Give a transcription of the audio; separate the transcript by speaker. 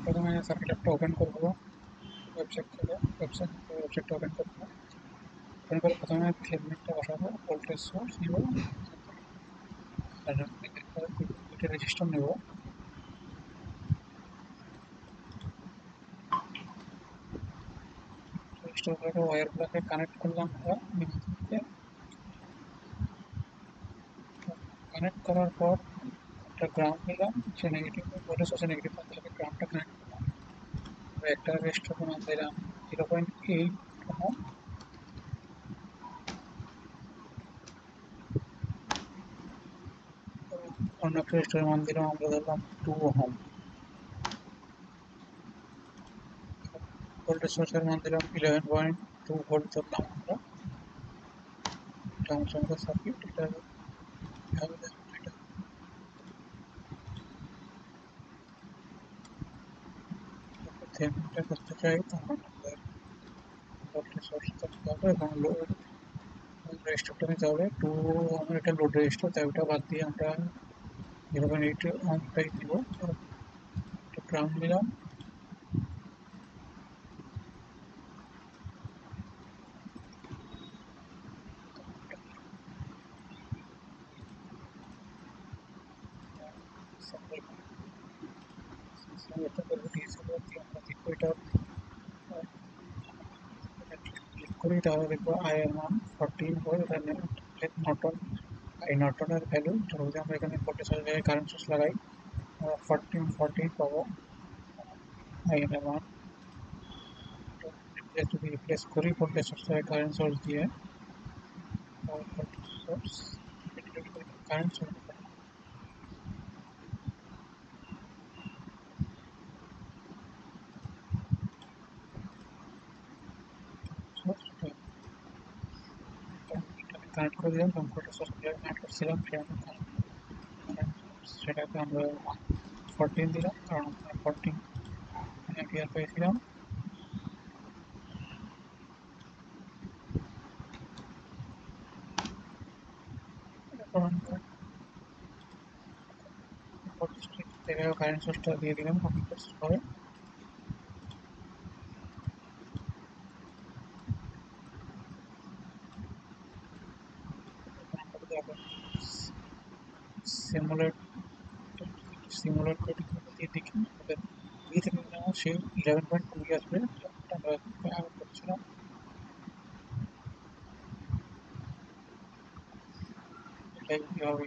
Speaker 1: প্রথমে সার্কিটটা ওপেন করব ওয়েবসাইট থেকে। ওয়েবসাইটটা ওপেন করব। ওপেন করে প্রথমে থেভেনিনটা বসাবো, ভোল্টেজ সোর্স নিব আর দুটো রেজিস্টার নেব। রেজিস্টারগুলোকে ওয়্যারগুলোকে কানেক্ট করলাম আমরা নিচে। কানেক্ট করার পর একটা গ্রাউন্ড নিলাম, সে নেগেটিভ ভোল্টেজ সোর্সে নেগেটিভ প্রান্তে গ্রাউন্ডটা কানেক্ট করলাম। একটা রেজিস্টার মান দিলাম 0.8 ওহম, অন্য একটা রেজিস্টারের মান দিলাম আমরা ধরলাম 2 ওহম। ভোল্টেজ সোর্সের মান দিলাম 11.2 ভোল্ট ধরলাম আমরা। এটা হচ্ছে আমাদের সার্কিট। এটা থেভেনিনটা করতে চাই তখন আমাদের ভোল্টেজ সোর্স করতে হবে এবং লোড রেজিস্টারটা নিতে হবে 2 ওহম। এটা লোড রেজিস্টার, তাই ওটা বাদ দিয়ে আমরা 0.8 ওহমটাই দিব। একটা গ্রাউন্ড দিলাম। এটা করবো ডিএসএল দিয়ে আমরা দেখবো এটা ক্লিক করি, তাহলে দেখবো আই এর মান 14 ভোল্ট। এটা নর্টন, এই নর্টনের ভ্যালু। যদি আমরা এখানে ভোল্টেজ সোর্স জায়গায় কারেন্ট সোর্স লাগাই, আমরা 14 পাবো আই এর মান। যদি রিপ্লেস করি ভোল্টেজ সোর্স জায়গায় কারেন্ট সোর্স দিয়ে, voltage source current source connect করে দিলাম এবং ভোল্টেজ সোর্স কানেক্ট করছিলাম সেটাকে আমরা 14 দিলাম, কারণ আমরা 14 অ্যাম্পিয়ার পেয়েছিলাম। এরপর আমরা ভোল্টেজ সোর্স থেকে কারেন্ট সোর্সটা দিয়ে দিলাম কমপ্লিট করে। সিমুলেট সিমুলেট করে দিয়ে দেখি আমাদের সেই 11.2 আসবে, আমরা করছিলাম। এটাই হবে।